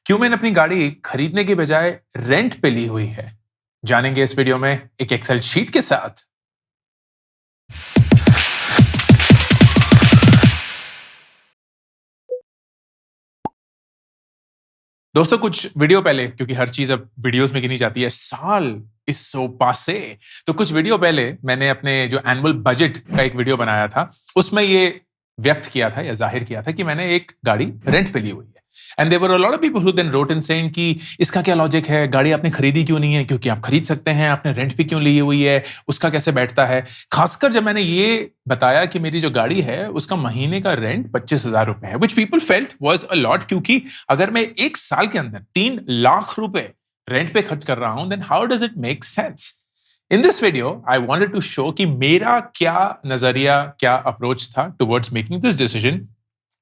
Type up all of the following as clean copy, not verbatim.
क्यों मैंने अपनी गाड़ी खरीदने के बजाय रेंट पे ली हुई है, जानेंगे इस वीडियो में एक एक्सेल शीट के साथ। दोस्तों कुछ वीडियो पहले, क्योंकि हर चीज अब वीडियोस में गिनी जाती है, साल इस सो पासे, तो कुछ वीडियो पहले मैंने अपने जो एनुअल बजट का एक वीडियो बनाया था, उसमें ये व्यक्त किया था या जाहिर किया था कि मैंने एक गाड़ी रेंट पे ली हुई है। And there were a lot of people who then wrote in saying कि इसका क्या लॉजिक है, गाड़ी आपने खरीदी क्यों नहीं है, क्योंकि आप खरीद सकते हैं, आपने रेंट पे क्यों ली हुई है, उसका कैसे बैठता है। खासकर जब मैंने ये बताया कि मेरी जो गाड़ी है उसका महीने का रेंट 25,000 रुपए है, which people felt was a lot, क्योंकि अगर मैं एक साल के अंदर 3 लाख रुपए रेंट पे खर्च कर रहा हूं, then how does it make sense. In this video I wanted to show कि मेरा क्या नजरिया, क्या अप्रोच था towards making this decision,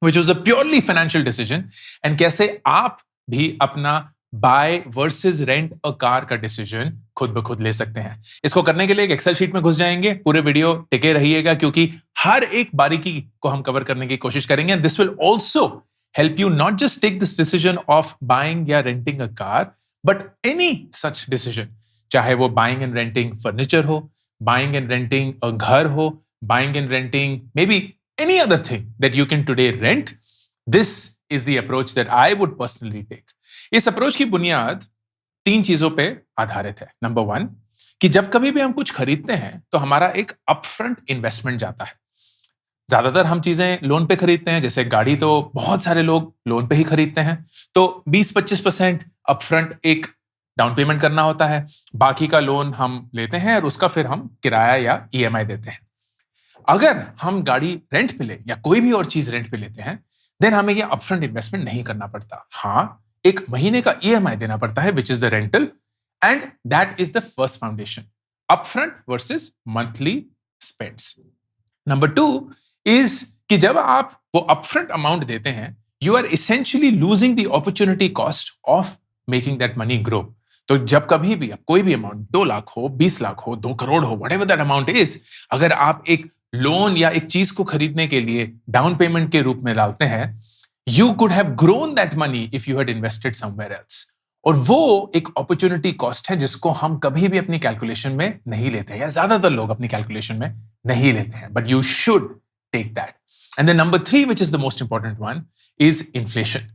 which was a purely financial decision, and कैसे आप भी अपना buy versus rent a car का डिसीजन खुद ब खुद ले सकते हैं। इसको करने के लिए एक एक्सेल शीट में घुस जाएंगे, पूरे वीडियो टिके रहिएगा क्योंकि हर एक बारीकी को हम कवर करने की कोशिश करेंगे। This will also help you not just take this decision of buying या renting a car, but any such decision, चाहे वो बाइंग एंड रेंटिंग फर्नीचर हो, बाइंग एंड रेंटिंग अ घर हो, buying and renting may be any other thing that you can today rent. This is the approach that I would personally take. इस approach की बुनियाद 3 चीजों पे आधारित है। नंबर 1 कि जब कभी भी हम कुछ खरीदते हैं तो हमारा एक अपफ्रंट इन्वेस्टमेंट जाता है। ज्यादातर हम चीजें लोन पे खरीदते हैं, जैसे गाड़ी तो बहुत सारे लोग लोन पे ही खरीदते हैं, तो 20-25% अपफ्रंट एक डाउन पेमेंट करना होता है, बाकी का लोन हम लेते हैं और उसका फिर हम किराया या ईएमआई देते हैं। अगर हम गाड़ी रेंट पे ले या कोई भी और चीज रेंट पे लेते हैं, देन हमें ये अपफ्रंट इन्वेस्टमेंट नहीं करना पड़ता। हाँ, एक महीने का ईएमआई देना पड़ता है, which is the rental, and that is the first foundation, upfront versus monthly spends. Number 2 is कि जब आप वो अपफ्रंट अमाउंट देते हैं, you are essentially losing the opportunity cost of making that money grow. तो जब कभी भी आप कोई भी अमाउंट 2 लाख हो, 20 लाख हो, 2 करोड़ हो, व्हाटएवर दैट अमाउंट इज, अगर आप एक लोन या एक चीज को खरीदने के लिए डाउन पेमेंट के रूप में डालते हैं, you could have grown that money if you had invested somewhere else. और वो एक अपॉर्चुनिटी कॉस्ट है जिसको हम कभी भी अपनी कैलकुलेशन में नहीं लेते हैं, या ज्यादातर लोग अपनी कैलकुलेशन में नहीं लेते हैं, but you should take that. And then number 3 which is the most important one is inflation.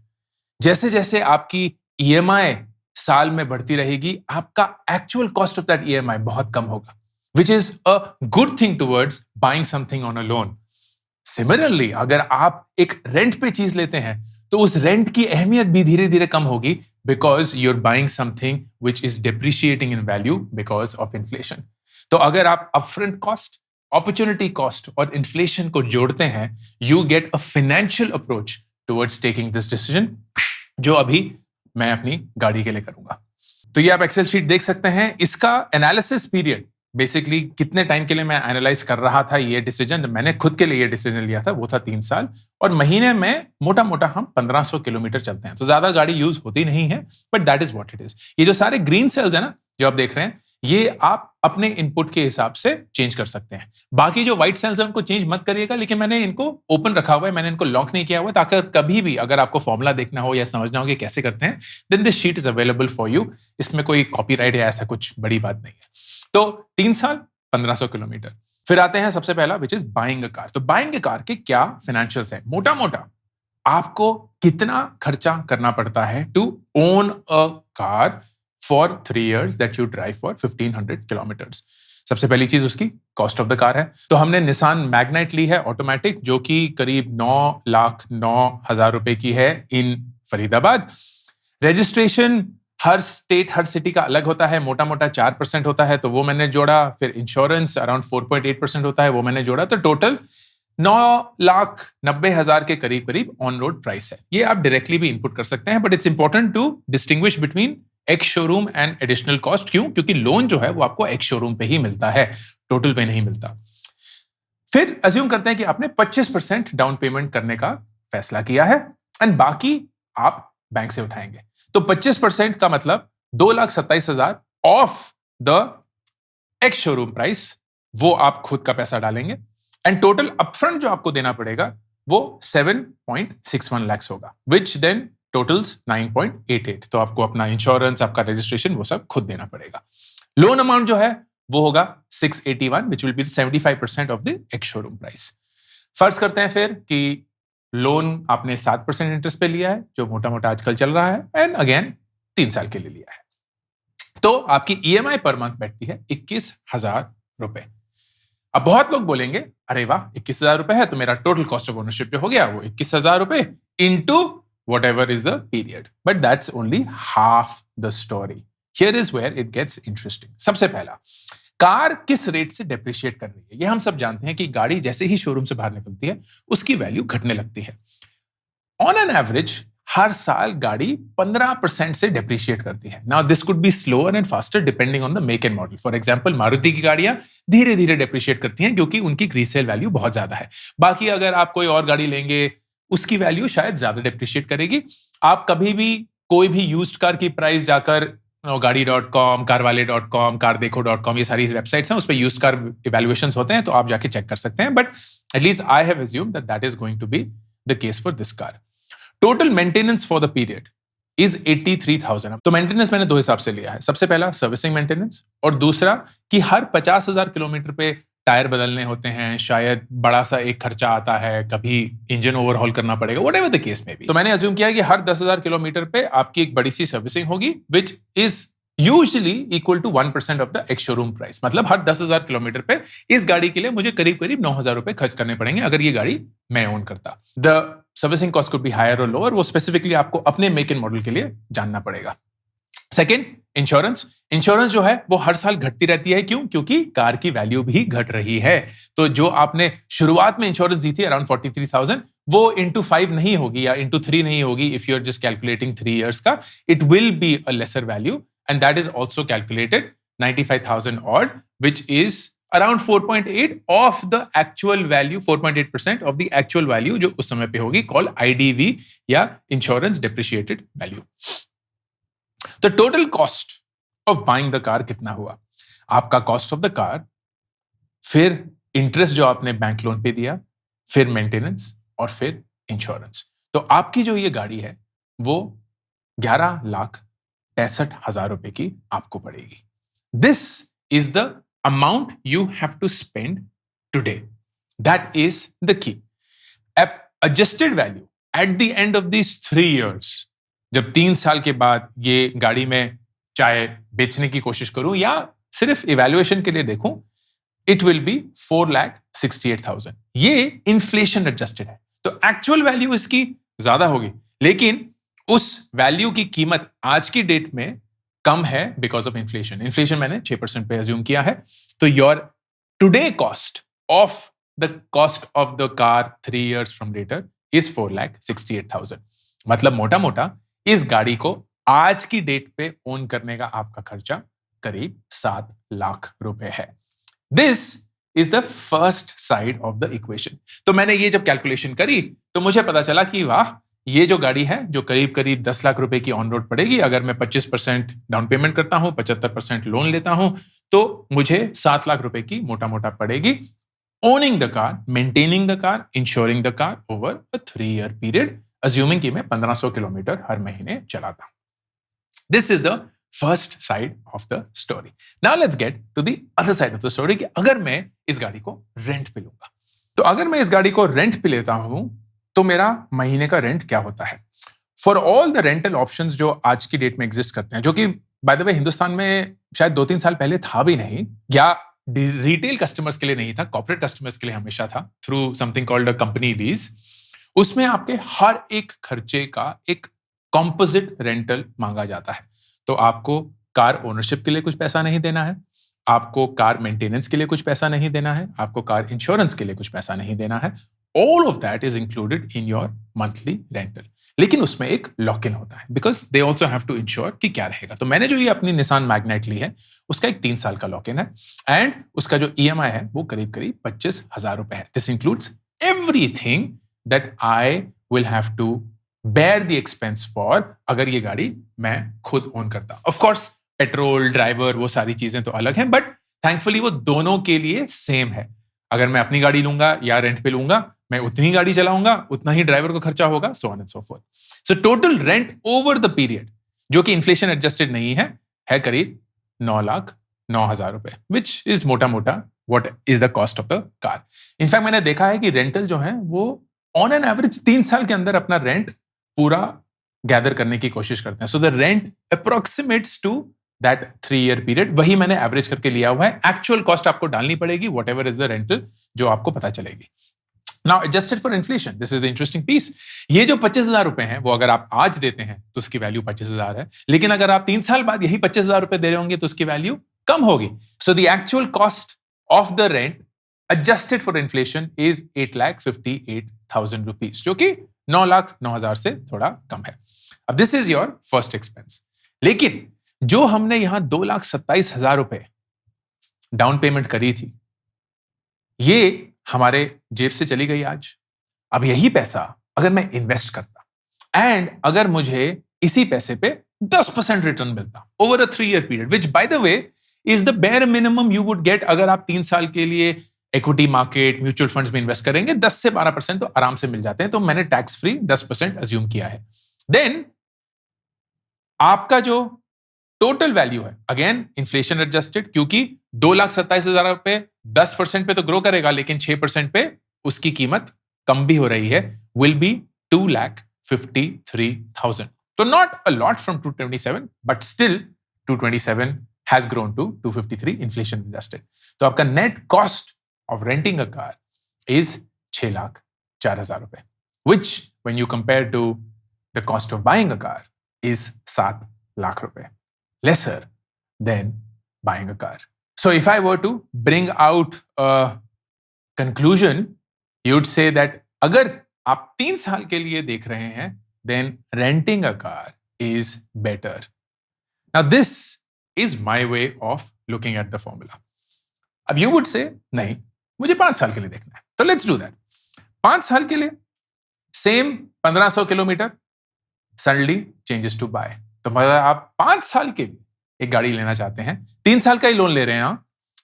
जैसे जैसे आपकी ईएमआई साल में बढ़ती रहेगी, आपका actual cost of that EMI बहुत कम होगा, which is a good thing towards buying something on a loan. Similarly, अगर आप एक रेंट पे चीज लेते हैं तो उस रेंट की अहमियत भी धीरे धीरे कम होगी, because you're buying something which is depreciating in value because of inflation. तो अगर आप upfront cost, opportunity cost और inflation को जोड़ते हैं, you get a financial approach towards taking this decision, जो अभी मैं अपनी गाड़ी के लिए करूंगा। तो ये आप एक्सेल शीट देख सकते हैं। इसका एनालिसिस पीरियड बेसिकली कितने टाइम के लिए मैं एनालाइज कर रहा था ये डिसीजन, मैंने खुद के लिए ये डिसीजन लिया था, वो था 3 साल, और महीने में मोटा मोटा हम 1500 किलोमीटर चलते हैं, तो ज्यादा गाड़ी यूज होती नहीं है, but that is what it is. ये जो सारे ग्रीन सेल्स है ना जो आप देख रहे हैं, ये आप अपने इनपुट के हिसाब से चेंज कर सकते हैं। बाकी जो व्हाइट सेल्स है उनको चेंज मत करिएगा, लेकिन मैंने इनको ओपन रखा हुआ है, मैंने इनको लॉक नहीं किया हुआ, ताकि कभी भी अगर आपको फॉर्मूला देखना हो या समझना हो कि कैसे करते हैं, then this sheet is available for you. इसमें कोई कॉपीराइट या ऐसा कुछ बड़ी बात नहीं है। तो 3 साल 1500 किलोमीटर। फिर आते हैं सबसे पहला, which is buying a car. तो बाइंग अ कार के क्या फाइनेंशियल्स है, मोटा मोटा आपको कितना खर्चा करना पड़ता है to own a car for 3 years that you drive for 1500 kilometres. सबसे पहली चीज उसकी कॉस्ट ऑफ द कार है। तो हमने निसान मैग्नाइट ली है ऑटोमेटिक, जो कि करीब 9,09,000 रुपए की है इन फरीदाबाद। रजिस्ट्रेशन हर स्टेट हर सिटी का अलग होता है, मोटा मोटा 4% होता है, तो वो मैंने जोड़ा। फिर इंश्योरेंस अराउंड 4.8% होता है, वो मैंने जोड़ा। तो टोटल 9,90,000 के करीब करीब ऑन रोड प्राइस है। ये आप डायरेक्टली भी इनपुट कर सकते हैं, but it's important to distinguish between ex showroom and additional cost. क्यों? क्योंकि लोन जो है वो आपको एक्स शोरूम पे ही मिलता है, टोटल पे नहीं मिलता। फिर अज्यूम करते हैं कि आपने 25% डाउन पेमेंट करने का फैसला किया है, एंड बाकी आप बैंक से उठाएंगे। तो 25% का मतलब 2,27,000 of the ex showroom price, वो आप खुद का पैसा डालेंगे, एंड टोटल अपफ्रंट जो आपको देना पड़ेगा वो 7.61 lakhs होगा, विच देन टोटल्स 9.88। तो आपको अपना इंश्योरेंस, आपका रजिस्ट्रेशन, वो सब खुद देना पड़ेगा। लोन अमाउंट जो है वो होगा 681, which will be 75% of the ex showroom price. फर्ज करते हैं फिर कि लोन आपने 7% इंटरेस्ट पे लिया है, जो मोटा मोटा आजकल चल रहा है, एंड अगेन 3 साल के लिए लिया है, तो आपकी ईएमआई पर मंथ बैठती है 21,000 रुपए। अब बहुत लोग बोलेंगे, अरे वाह, 21,000 रुपए है तो मेरा टोटल कॉस्ट ऑफ ओनरशिप जो हो गया वो 21,000 रुपए into whatever is the period. But that's only half the story. Here is where it gets interesting. सबसे पहला, कार किस रेट से डेप्रिशिएट कर रही है। ये हम सब जानते हैं कि गाड़ी जैसे ही शोरूम से बाहर निकलती है उसकी वैल्यू घटने लगती है। ऑन एन एवरेज हर साल गाड़ी 15% से डेप्रिशिएट करती है। Now this could be slower and faster depending on the make and model. For example, Maruti की गाड़ियां धीरे धीरे डेप्रिशिएट करती हैं क्योंकि उनकी रीसेल वैल्यू बहुत ज्यादा है। बाकी अगर आप कोई और गाड़ी लेंगे उसकी वैल्यू शायद ज्यादा डेप्रिशिएट करेगी। आप कभी भी कोई भी यूज्ड कार की प्राइस जाकर गाड़ी.com, कारवाले.com, कारदेखो.com, ये सारी वेबसाइट्स हैं, उस पर यूज्ड कार इवैल्यूएशंस होते हैं, तो आप जाके चेक कर सकते हैं। But at least I have assumed that that is going to be the case for this car. Total maintenance for the period is 83,000। तो मेंटेनेंस मैंने दो हिसाब से लिया है। सबसे पहला सर्विसिंग मेंटेनेंस, और दूसरा कि हर 50,000 किलोमीटर पे टायर बदलने होते हैं, शायद बड़ा सा एक खर्चा आता है, कभी इंजन ओवरहॉल करना पड़ेगा, व्हाटएवर द केस में भी। तो मैंने अज्यूम किया कि हर 10,000 किलोमीटर पे आपकी एक बड़ी सी सर्विसिंग होगी, which is usually equal to 1% of the ex showroom price. मतलब हर 10,000 किलोमीटर पे इस गाड़ी के लिए मुझे करीब करीब 9,000 रुपए खर्च करने पड़ेंगे अगर ये गाड़ी मैं ओन करता। The servicing cost could be higher और लोअर, वो स्पेसिफिकली आपको अपने मेक एंड मॉडल के लिए जानना पड़ेगा। Second, insurance. इंश्योरेंस जो है वो हर साल घटती रहती है। क्यों? क्योंकि कार की वैल्यू भी घट रही है। तो जो आपने शुरुआत में इंश्योरेंस दी थी अराउंड 43,000, वो इंटू 5 नहीं होगी या इंटू 3 नहीं होगी। If you are just calculating 3 years का, it will be a lesser value, and that is also calculated 95,000 odd, which is around 4.8 of the actual value, 4.8% of the actual value जो उस समय पे होगी, called IDV या insurance depreciated value. तो total cost of buying the car कितना हुआ? आपका कॉस्ट ऑफ द कार, फिर इंटरेस्ट जो आपने बैंक लोन पे दिया, फिर मेंटेनेंस और फिर इंश्योरेंस। तो आपकी जो ये गाड़ी है वो 11,65,000 रुपए की आपको पड़ेगी। This is the amount you have to spend today. That is the key. Adjusted value at the end of these 3 years, जब 3 साल के बाद ये गाड़ी में चाहे बेचने की कोशिश करूं या सिर्फ इवैल्यूएशन के लिए देखूं, इट विल बी 4,68,000। ये इन्फ्लेशन एडजस्टेड है, तो एक्चुअल वैल्यू इसकी ज्यादा होगी, लेकिन उस वैल्यू की कीमत आज की डेट में कम है बिकॉज ऑफ इन्फ्लेशन। इन्फ्लेशन मैंने 6% पे अज्यूम किया है। तो your today cost of the cost of the car 3 years from later is 4,68,000। मतलब मोटा मोटा इस गाड़ी को आज की डेट पे ओन करने का आपका खर्चा करीब 7 लाख रुपए है। This is the first side of the equation. तो मैंने ये जब कैलकुलेशन करी तो मुझे पता चला कि वाह, ये जो गाड़ी है जो करीब करीब 10 लाख रुपए की ऑन रोड पड़ेगी, अगर मैं 25% डाउन पेमेंट करता हूं, 75% लोन लेता हूं, तो मुझे 7 लाख रुपए की मोटा मोटा पड़ेगी owning the car, maintaining the car, insuring the car over a 3 year period, assuming कि मैं 1500 किलोमीटर हर महीने चलाता। This is the first side of the story. Now let's get to the other side of the story कि अगर मैं इस गाड़ी को रेंट पे लूंगा, तो अगर मैं इस गाड़ी को रेंट पे लेता हूं तो मेरा महीने का रेंट क्या होता है? For all the rental options जो आज की डेट में एग्जिस्ट करते हैं, जो कि बाय द वे हिंदुस्तान में शायद 2-3 साल पहले था भी नहीं, या रिटेल कस्टमर्स के लिए नहीं था, कॉर्पोरेट कस्टमर्स के लिए हमेशा था, through something called a company lease. उसमें आपके हर एक खर्चे का एक कॉम्पोजिट रेंटल मांगा जाता है। तो आपको कार ओनरशिप के लिए कुछ पैसा नहीं देना है, आपको कार मेंटेनेंस के लिए कुछ पैसा नहीं देना है, आपको कार इंश्योरेंस के लिए कुछ पैसा नहीं देना है। All of that is included in your monthly rental. लेकिन उसमें एक लॉक इन होता है, because they also have to insure कि क्या रहेगा। तो मैंने जो ये अपनी निसान मैग्नेट ली है उसका एक 3 साल का लॉक इन है, एंड उसका जो ईएमआई है वो करीब करीब 25,000 रुपए है। This includes everything that I will have to bear the expense for, अगर ये गाड़ी मैं खुद ओन करता। ऑफ कोर्स पेट्रोल, ड्राइवर, वो सारी चीजें तो अलग हैं, बट थैंकफुली वो दोनों के लिए सेम है। अगर मैं अपनी गाड़ी लूंगा या रेंट पे लूंगा, मैं उतनी ही गाड़ी चलाऊंगा, उतना ही ड्राइवर को खर्चा होगा, so on and so fourth. So total rent over the period, जो कि इन्फ्लेशन एडजस्टेड नहीं है करीब 9,09,000 रुपए, विच इज मोटा मोटा what is the cost of the car. In fact मैंने देखा है कि रेंटल जो है वो ऑन एन एवरेज 3 साल के अंदर अपना रेंट पूरा गैदर करने की कोशिश करते हैं। So the rent approximates to that 3 year period, वही मैंने एवरेज करके लिया हुआ है। एक्चुअल कॉस्ट आपको डालनी पड़ेगी, whatever is the rental, जो आपको पता चलेगी। Now adjusted for inflation, this is the interesting piece. ये जो 25,000 रुपए हैं, वो अगर आप आज देते हैं तो उसकी वैल्यू 25,000 है, लेकिन अगर आप 3 साल बाद यही 25,000 रुपए दे रहे होंगे तो उसकी वैल्यू कम होगी। So the actual cost of the rent adjusted for inflation is 8,58,000 rupees, जो कि 9,09,000 से थोड़ा कम है। अब this is your first expense. लेकिन जो हमने यहां 2,27,000 रुपए डाउन पेमेंट करी थी, ये हमारे जेब से चली गई आज। अब यही पैसा अगर मैं इन्वेस्ट करता एंड अगर मुझे इसी पैसे पे 10% रिटर्न मिलता over a 3 year period, which by the way is the bare minimum you would get अगर आप 3 साल के लिए इक्विटी मार्केट, म्यूचुअल फंड्स में इन्वेस्ट करेंगे, 10 से 12% तो आराम से मिल जाते हैं। तो मैंने टैक्स फ्री 10% अज्यूम किया है। देन आपका जो टोटल वैल्यू है, अगेन इन्फ्लेशन एडजस्टेड, क्योंकि 2,27,000 रुपए 10% पे तो ग्रो करेगा, लेकिन 6% पे उसकी कीमत कम भी हो रही है, विल बी 2,53,000। तो not a lot from 227, but still 227 has grown to 253 inflation adjusted. तो आपका net cost of renting a car is 6,04,000 रुपए, which when you compare to the cost of buying a car is 7 lakh रुपए, lesser than buying a car. So if I were to bring out a conclusion, you'd say that अगर आप 3 साल के लिए देख रहे हैं, then renting a car is better. Now this is my way of looking at the formula. अब you would say नहीं, मुझे 5 साल के लिए देखना है, तो लेट्स डू दैट। 5 साल के लिए same 1500 kilometre, suddenly changes to buy. तो मतलब आप 5 साल के लिए एक गाड़ी लेना चाहते हैं, 3 साल का ही लोन ले रहे हैं,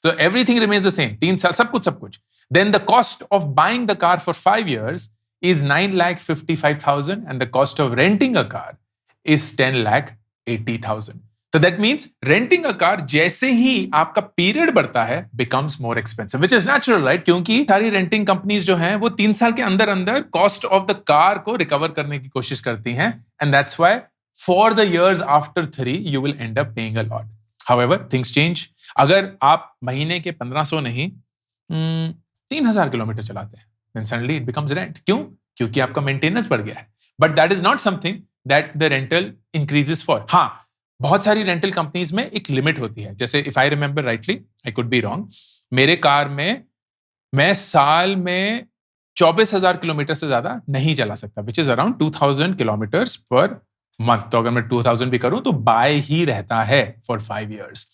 तो एवरीथिंग रिमेन्स द सेम, 3 साल सब कुछ। Then the cost of buying the car for 5 years is 9,55,000 and the cost of renting a car is 10,80,000. So that means renting a car जैसे ही आपका पीरियड बढ़ता है becomes more expensive, which is natural, right? क्योंकि सारी renting companies जो हैं वो 3 साल के अंदर कॉस्ट ऑफ द कार को रिकवर करने की कोशिश करती हैं, and that's why for the years after 3 you will end up paying a lot. However, things change. अगर आप महीने के 1,500 नहीं 3,000 किलोमीटर चलाते हैं, then suddenly it becomes rent. क्यों? क्योंकि आपका मेंटेनेंस बढ़ गया है। But that is not something that the rental increases for. हाँ, बहुत सारी रेंटल कंपनीज में एक लिमिट होती है, जैसे if I remember rightly, I could be wrong, मेरे कार में मैं साल में 24,000 किलोमीटर से ज्यादा नहीं चला सकता, which is around 2,000 kilometres per month. तो अगर मैं 2,000 भी करूं तो बाय ही रहता है फॉर 5 years।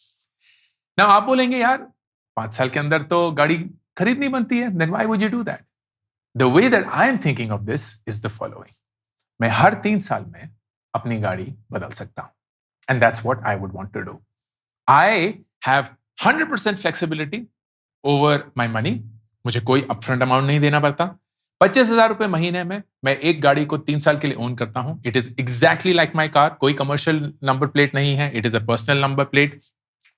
ना आप बोलेंगे यार 5 साल के अंदर तो गाड़ी खरीदनी बनती है, then why would you do that? The way that I am thinking of this is the following. मैं हर 3 साल में अपनी गाड़ी बदल सकता हूं, and that's what I would want to do. I have 100% flexibility over my money. मुझे कोई upfront amount नहीं देना पड़ता। 25,000 रुपए महीने में मैं एक गाड़ी को 3 साल के लिए ओन करता हूं। It is exactly like my car. कोई commercial number plate नहीं है। It is a personal number plate.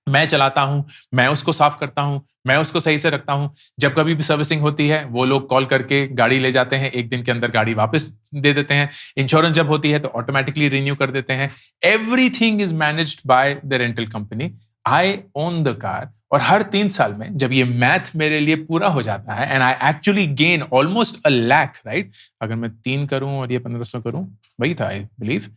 मैं चलाता हूं, मैं उसको साफ करता हूं, मैं उसको सही से रखता हूं। जब कभी भी सर्विसिंग होती है, वो लोग कॉल करके गाड़ी ले जाते हैं, 1 दिन के अंदर गाड़ी वापस दे देते हैं। इंश्योरेंस जब होती है तो ऑटोमेटिकली रिन्यू कर देते हैं। Everything is managed by the rental company. I own the car. और हर 3 साल में जब ये मैथ मेरे लिए पूरा हो जाता है, and I actually gain almost 1 lakh, right? अगर मैं 3 करूं और ये 1,500 करूं, वही था आई बिलीव।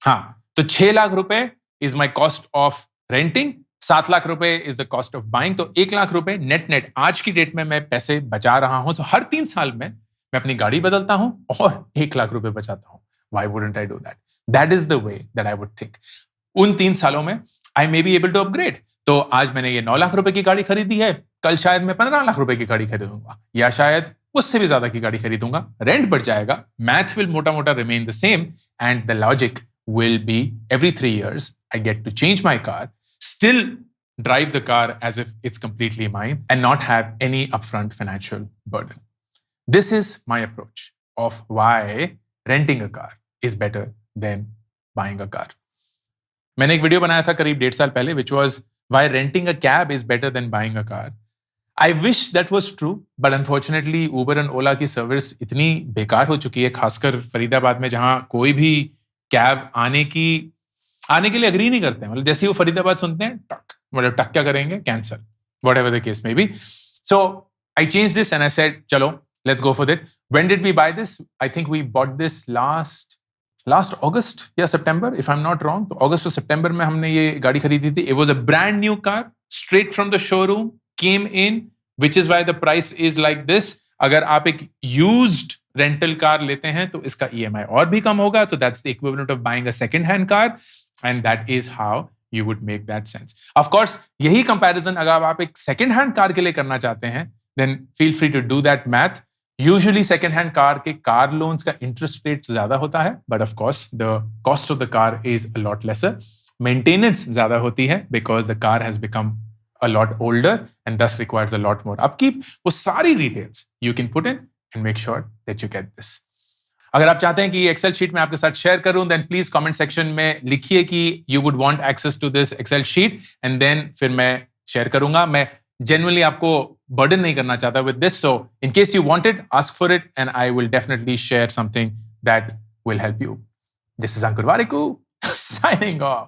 हाँ, तो 6 लाख रुपए is my cost of renting, 7 lakh रुपए is the cost of buying. तो 1 लाख रुपए नेट आज की डेट में मैं पैसे बचा रहा हूं। तो हर 3 साल में मैं अपनी गाड़ी बदलता हूं और 1 लाख रुपए बचाता हूं। Why wouldn't I do that? That is the way that I would think. उन 3 सालों में I may be able to upgrade. तो आज मैंने ये 9 लाख रुपए की गाड़ी खरीदी है, कल शायद मैं 15 लाख रुपए की गाड़ी खरीदूंगा, या शायद उससे भी ज्यादा की गाड़ी खरीदूंगा। रेंट बढ़ जाएगा, मैथ विल मोटा मोटा remain the same, and the logic will be every 3 years I get to change my car, still drive the car as if it's completely mine and not have any upfront financial burden. This is my approach of why renting a car is better than buying a car. मैंने एक video बनाया था करीब 1.5 साल पहले, which was why renting a cab is better than buying a car. I wish that was true, but unfortunately Uber and Ola की service इतनी बेकार हो चुकी है, खासकर फरीदाबाद में, जहां कोई भी कैब आने के लिए अग्री नहीं करते हैं. मतलब जैसे ही वो फरीदाबाद सुनते हैं, मतलब टक क्या करेंगे, cancel, whatever the case may be. So I changed this and I said, चलो, let's go for it. When did we buy this? I think we bought this last August या September, if I'm not wrong. तो August और September में हमने ये गाड़ी खरीदी थी. It was a brand new car, straight from the showroom, came in, which is why the price is like this. अगर आप एक used rental car लेते हैं तो इसका EMI और भी कम होगा. So that's the equivalent of buying a second-hand car, and that is how you would make that sense. Of course, यही comparison अगर आप एक second-hand car के लिए करना चाहते हैं, then feel free to do that math. Usually second-hand car के car loans का interest rate ज़्यादा होता है, but of course the cost of the car is a lot lesser. Maintenance ज़्यादा होती है because the car has become a lot older and thus requires a lot more upkeep. वो सारी details you can put in and make sure that you get this. अगर आप चाहते हैं कि ये एक्सेल शीट मैं आपके साथ शेयर करूं, then please comment section में लिखिए कि you would want access to this Excel sheet, and then फिर मैं शेयर करूंगा. मैं genuinely आपको burden नहीं करना चाहता with this, so in case you want it, ask for it and I will definitely share something that will help you. This is Ankur Warikoo signing off.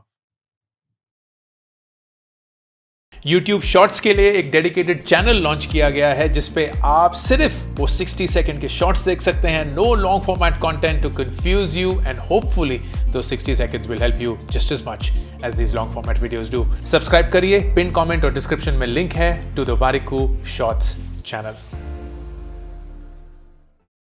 YouTube Shorts के लिए एक dedicated channel launch किया गया है जिसपे आप सिर्फ वो 60 सेकंड के शॉर्ट्स देख सकते हैं. No long format content to confuse you, and hopefully those 60 seconds will help you just as much as these long format videos do. Subscribe करिए, पिन कमेंट और डिस्क्रिप्शन में लिंक है to the Warikoo Shorts channel.